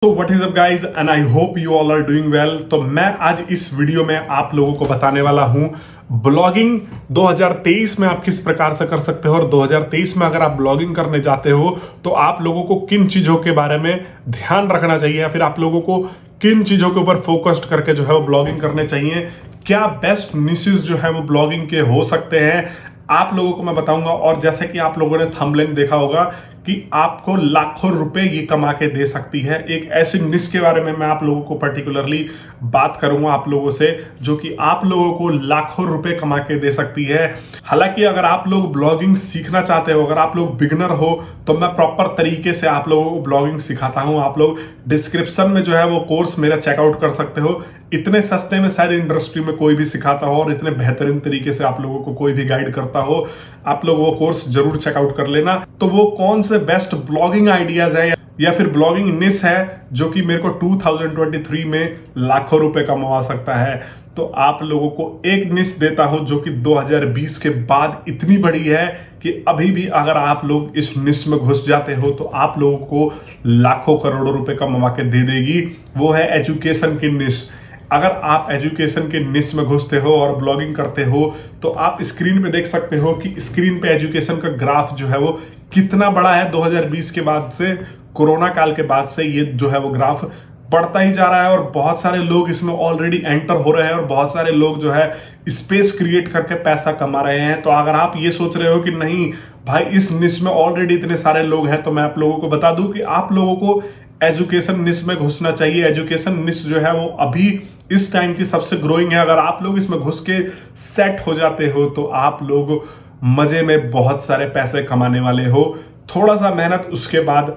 तो what is up guys and I hope you all are doing well. तो मैं आज इस वीडियो में आप लोगों को बताने वाला हूं ब्लॉगिंग 2023 में आप किस प्रकार से कर सकते हो, और 2023 में अगर आप ब्लॉगिंग करने जाते हो तो आप लोगों को किन चीजों के बारे में ध्यान रखना चाहिए, या फिर आप लोगों को किन चीजों के ऊपर फोकस्ड करके जो है वो ब्लॉगिंग करने चाहिए। क्या बेस्ट निशेस जो है वो ब्लॉगिंग के हो सकते हैं, आप लोगों को मैं बताऊंगा। और जैसे कि आप लोगों ने थंबनेल देखा होगा कि आपको लाखों रुपए ये कमा के दे सकती है, एक ऐसी निश के बारे में मैं आप लोगों को पर्टिकुलरली बात करूंगा आप लोगों से, जो कि आप लोगों को लाखों रुपए कमा के दे सकती है। हालांकि अगर आप लोग ब्लॉगिंग सीखना चाहते हो, अगर आप लोग बिगनर हो, तो मैं प्रॉपर तरीके से आप लोगों को ब्लॉगिंग सिखाता हूं। आप लोग डिस्क्रिप्शन में जो है वो कोर्स मेरा चेकआउट कर सकते हो। इतने सस्ते में शायद इंडस्ट्री में कोई भी सिखाता हो, और इतने बेहतरीन तरीके से आप लोगों को कोई भी गाइड करता हो। आप लोग वो कोर्स जरूर चेकआउट कर लेना। तो वो कौन से बेस्ट ब्लॉगिंग आइडियाज है या फिर ब्लॉगिंग निश है जो कि मेरे को 2023 में लाखों रुपए कमा सकता है, तो आप लोगों को एक निश देता हूं जो कि 2020 के बाद इतनी बड़ी है कि अभी भी अगर आप लोग इस निश में घुस जाते हो तो आप लोगों को लाखों करोड़ों रुपए कमा के दे देगी। वो है एजुकेशन की निश। अगर आप एजुकेशन के निश में घुसते हो और ब्लॉगिंग करते हो तो आप स्क्रीन पे देख सकते हो कि स्क्रीन पे एजुकेशन का ग्राफ जो है वो कितना बड़ा है। 2020 के बाद से, कोरोना काल के बाद से ये जो है वो ग्राफ बढ़ता ही जा रहा है, और बहुत सारे लोग इसमें ऑलरेडी एंटर हो रहे हैं, और बहुत सारे लोग जो है स्पेस क्रिएट करके पैसा कमा रहे हैं। तो अगर आप ये सोच रहे हो कि नहीं भाई इस निश में ऑलरेडी इतने सारे लोग हैं, तो मैं आप लोगों को बता दूं कि आप लोगों को एजुकेशन निश में घुसना चाहिए। एजुकेशन निश जो है वो अभी इस टाइम की सबसे ग्रोइंग है। अगर आप लोग इसमें घुस के सेट हो जाते हो तो आप लोग मजे में बहुत सारे पैसे कमाने वाले हो। थोड़ा सा मेहनत, उसके बाद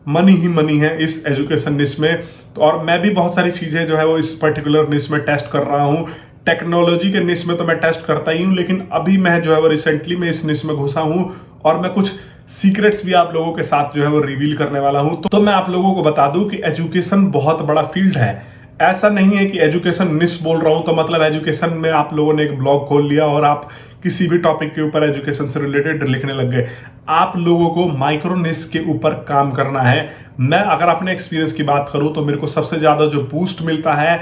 मनी ही मनी है इस एजुकेशन निश में। तो और मैं भी बहुत सारी चीजें जो है वो इस पर्टिकुलर निश में टेस्ट कर रहा हूँ। टेक्नोलॉजी के निश में तो मैं टेस्ट करता ही हूँ, लेकिन अभी मैं जो है वो रिसेंटली में इस निश में घुसा हूँ, और मैं कुछ सीक्रेट्स भी आप लोगों के साथ जो है वो रिवील करने वाला हूं। तो मैं आप लोगों को बता दूं कि एजुकेशन बहुत बड़ा फील्ड है। ऐसा नहीं है कि एजुकेशन निश बोल रहा हूं तो मतलब एजुकेशन में आप लोगों ने एक ब्लॉग खोल लिया और आप किसी भी टॉपिक के ऊपर एजुकेशन से रिलेटेड लिखने लग गए। आप लोगों को माइक्रो निश के ऊपर काम करना है। मैं अगर अपने एक्सपीरियंस की बात करूं तो मेरे को सबसे ज्यादा जो बूस्ट मिलता है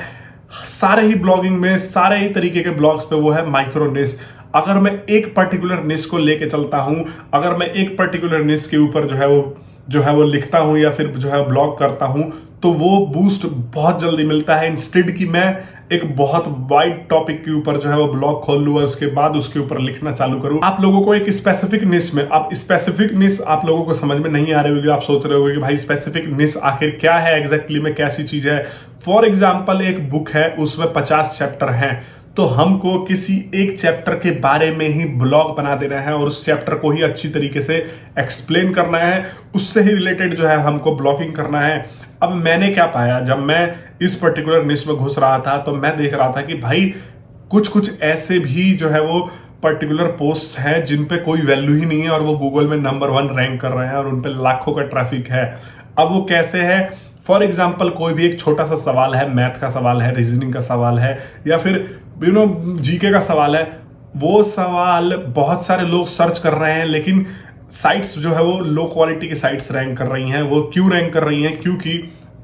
सारे ही ब्लॉगिंग में, सारे ही तरीके के ब्लॉग्स पे, वो है माइक्रो निश। अगर मैं एक पर्टिकुलर निश को लेके चलता हूं, अगर मैं एक पर्टिकुलर निश के ऊपर जो है वो लिखता हूं या फिर जो है ब्लॉग करता हूं, तो वो बूस्ट बहुत जल्दी मिलता है। इंस्टेड कि मैं एक बहुत वाइड टॉपिक के ऊपर जो है वो ब्लॉग खोल लूँ और उसके बाद उसके ऊपर लिखना चालू करूं। आप लोगों को एक स्पेसिफिक निश में, अब स्पेसिफिक निश आप लोगों को समझ में नहीं आ रही होगी। आप सोच रहे होगे कि भाई स्पेसिफिक निश आखिर क्या है, एग्जैक्टली में कैसी चीज है। फॉर एग्जाम्पल एक बुक है, उसमें 50 चैप्टर हैं, तो हमको किसी एक चैप्टर के बारे में ही ब्लॉग बना देना है और उस चैप्टर को ही अच्छी तरीके से एक्सप्लेन करना है, उससे ही रिलेटेड जो है हमको ब्लॉगिंग करना है। अब मैंने क्या पाया, जब मैं इस पर्टिकुलर निश में घुस रहा था तो मैं देख रहा था कि भाई कुछ कुछ ऐसे भी जो है वो पर्टिकुलर पोस्ट हैं जिन पे कोई वैल्यू ही नहीं है, और वो गूगल में नंबर 1 रैंक कर रहे हैं, और उन पे लाखों का ट्रैफिक है। अब वो कैसे है? फॉर एग्जाम्पल कोई भी एक छोटा सा सवाल है, मैथ का सवाल है, रीजनिंग का सवाल है, या फिर जीके का सवाल है। वो सवाल बहुत सारे लोग सर्च कर रहे हैं, लेकिन साइट्स जो है वो लो क्वालिटी की साइट्स रैंक कर रही हैं। वो क्यों रैंक कर रही हैं? क्योंकि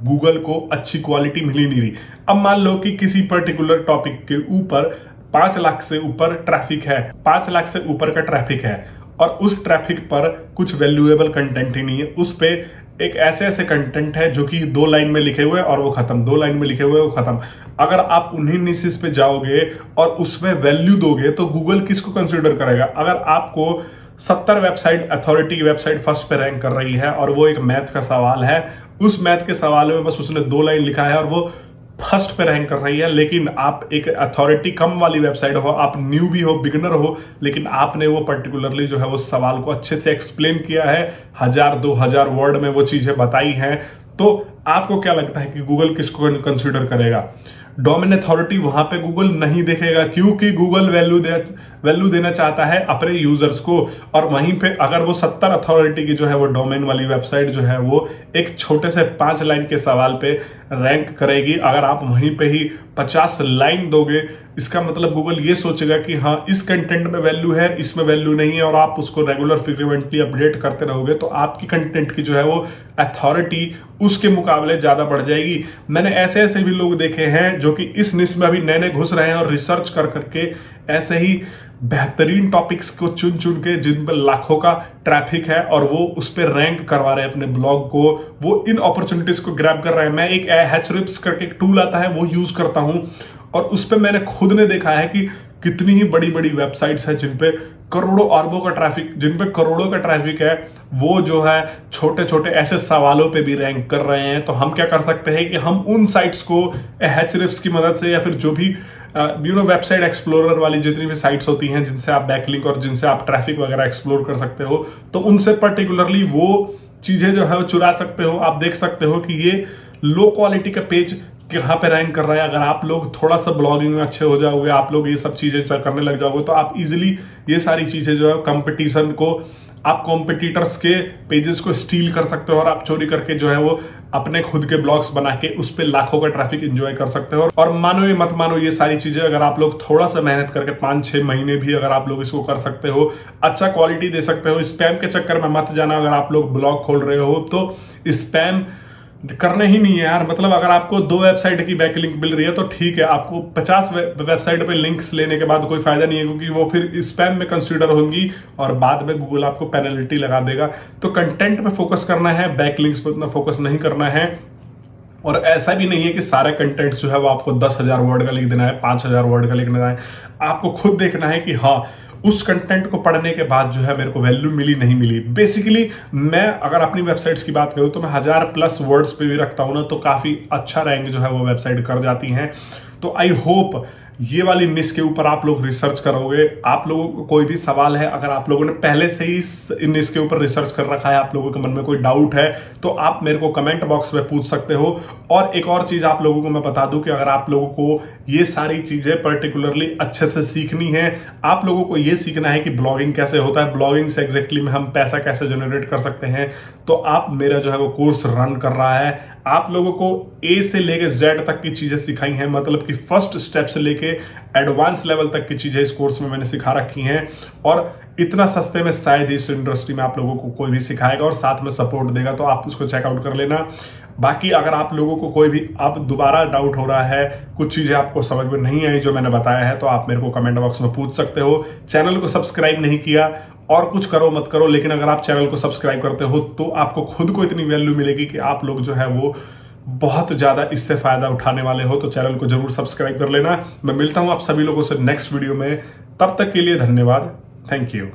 गूगल को अच्छी क्वालिटी मिल ही नहीं रही। अब मान लो कि किसी पर्टिकुलर टॉपिक के ऊपर 5 लाख से ऊपर ट्रैफिक है, 5 लाख से ऊपर का ट्रैफिक है, और उस ट्रैफिक पर कुछ वैल्यूएबल कंटेंट ही नहीं है। उस पे एक ऐसे कंटेंट है जो कि 2 लाइन में लिखे हुए और वो खत्म, 2 लाइन में लिखे हुए वो खत्म। अगर आप उन्हीं निशेस पे जाओगे और उसमें वैल्यू दोगे तो गूगल किसको कंसीडर करेगा? अगर आपको 70 वेबसाइट, अथॉरिटी वेबसाइट फर्स्ट पे रैंक कर रही है और वो एक मैथ का सवाल है, उस मैथ के सवाल में बस उसने 2 लाइन लिखा है और वो फर्स्ट पे रैंक कर रही है, लेकिन आप एक अथॉरिटी कम वाली वेबसाइट हो, आप न्यू भी हो, बिगिनर हो, लेकिन आपने वो पर्टिकुलरली जो है वो सवाल को अच्छे से एक्सप्लेन किया है, 1000-2000 वर्ड में वो चीजें बताई हैं, तो आपको क्या लगता है कि गूगल किसको कंसीडर करेगा? डोमेन अथॉरिटी वहां पे गूगल नहीं देखेगा, क्योंकि गूगल वैल्यू देना चाहता है अपने यूजर्स को। और वहीं पे अगर वो 70 अथॉरिटी की जो है वो डोमेन वाली वेबसाइट जो है वो एक छोटे से 5 लाइन के सवाल पे रैंक करेगी, अगर आप वहीं पे ही 50 लाइन दोगे, इसका मतलब गूगल ये सोचेगा कि हाँ इस कंटेंट में वैल्यू है, इसमें वैल्यू नहीं है, और आप उसको रेगुलर फ्रीक्वेंटली अपडेट करते रहोगे, तो आपकी कंटेंट की जो है वो अथॉरिटी उसके मुकाबले मुकाबले ज्यादा बढ़ जाएगी। मैंने ऐसे ऐसे भी लोग देखे हैं जो कि इस निश में अभी नए नए घुस रहे हैं और रिसर्च कर करके ऐसे ही बेहतरीन टॉपिक्स को चुन चुन के, जिन पर लाखों का ट्रैफिक है और वो उस पर रैंक करवा रहे हैं अपने ब्लॉग को, वो इन अपॉर्चुनिटीज को ग्रैब कर रहे हैं। मैं एक हैचरिप्स करके एक टूल आता है वो यूज करता हूं और उस पर मैंने खुद ने देखा है कि कितनी ही बड़ी बड़ी वेबसाइट्स हैं जिन पे करोड़ों अरबों का ट्रैफिक, जिन पे करोड़ों का ट्रैफिक है, वो जो है छोटे छोटे ऐसे सवालों पे भी रैंक कर रहे हैं। तो हम क्या कर सकते हैं कि हम उन साइट्स को हैचरिप्स की मदद से या फिर जो भी वेबसाइट एक्सप्लोरर वाली जितनी भी साइट्स होती हैं जिनसे आप बैकलिंक और जिनसे आप ट्रैफिक वगैरह एक्सप्लोर कर सकते हो, तो उनसे पर्टिकुलरली वो चीजें जो है वो चुरा सकते हो। आप देख सकते हो कि ये लो क्वालिटी का पेज कहाँ पे रैंक कर रहा है। अगर आप लोग थोड़ा सा ब्लॉगिंग में अच्छे हो जाओगे, आप लोग ये सब चीजें करने लग जाओगे, तो आप इजीली ये सारी चीजें जो है कंपटीशन को, आप कॉम्पिटिटर्स के पेजेस को स्टील कर सकते हो और आप चोरी करके जो है वो अपने खुद के ब्लॉग्स बना के उस पर लाखों का ट्रैफिक एंजॉय कर सकते हो। और मानो ये मत मानो, ये सारी चीजें अगर आप लोग थोड़ा सा मेहनत करके 5-6 महीने भी अगर आप लोग इसको कर सकते हो, अच्छा क्वालिटी दे सकते हो। स्पैम के चक्कर में मत जाना। अगर आप लोग ब्लॉग खोल रहे हो तो स्पैम करना ही नहीं है यार। मतलब अगर आपको 2 वेबसाइट की बैकलिंक मिल रही है तो ठीक है, आपको 50 वेबसाइट पे लिंक्स लेने के बाद कोई फायदा नहीं है, क्योंकि वो फिर स्पैम में कंसीडर होंगी और बाद में गूगल आपको पेनल्टी लगा देगा। तो कंटेंट पे फोकस करना है, बैकलिंक्स पे उतना फोकस नहीं करना है। और ऐसा भी नहीं है कि सारे कंटेंट जो है वो आपको 10,000 वर्ड का लिख देना है, 5,000 वर्ड का लिखना है। आपको खुद देखना है कि हाँ, उस कंटेंट को पढ़ने के बाद जो है मेरे को वैल्यू मिली नहीं मिली। बेसिकली मैं अगर अपनी वेबसाइट्स की बात करूं तो मैं 1000+ वर्ड्स पे भी रखता हूं ना, तो काफी अच्छा रैंक जो है वो वेबसाइट कर जाती हैं। तो आई होप ये वाली निश के ऊपर आप लोग रिसर्च करोगे। आप लोगों को कोई भी सवाल है, अगर आप लोगों ने पहले से ही इन निश के ऊपर रिसर्च कर रखा है, आप लोगों के मन में कोई डाउट है, तो आप मेरे को कमेंट बॉक्स में पूछ सकते हो। और एक और चीज आप लोगों को मैं बता दूं कि अगर आप लोगों को ये सारी चीजें पर्टिकुलरली अच्छे से सीखनी है, आप लोगों को ये सीखना है कि ब्लॉगिंग कैसे होता है, ब्लॉगिंग से एग्जैक्टली में हम पैसा कैसे जनरेट कर सकते हैं, तो आप मेरा जो है वो कोर्स रन कर रहा है। आप लोगों को A से लेके Z तक की चीजें सिखाई हैं, मतलब कि फर्स्ट स्टेप से लेके एडवांस लेवल तक की चीजें इस कोर्स में मैंने सिखा रखी हैं। और इतना सस्ते में शायद इस इंडस्ट्री में आप लोगों को कोई भी सिखाएगा और साथ में सपोर्ट देगा, तो आप उसको चेकआउट कर लेना। बाकी अगर आप लोगों को कोई भी अब दोबारा डाउट हो रहा है, कुछ चीजें आपको समझ में नहीं आई जो मैंने बताया है, तो आप मेरे को कमेंट बॉक्स में पूछ सकते हो। चैनल को सब्सक्राइब नहीं किया और कुछ करो मत करो, लेकिन अगर आप चैनल को सब्सक्राइब करते हो तो आपको खुद को इतनी वैल्यू मिलेगी कि आप लोग जो है वो बहुत ज्यादा इससे फायदा उठाने वाले हो। तो चैनल को जरूर सब्सक्राइब कर लेना। मैं मिलता हूं आप सभी लोगों से नेक्स्ट वीडियो में, तब तक के लिए धन्यवाद। Thank you.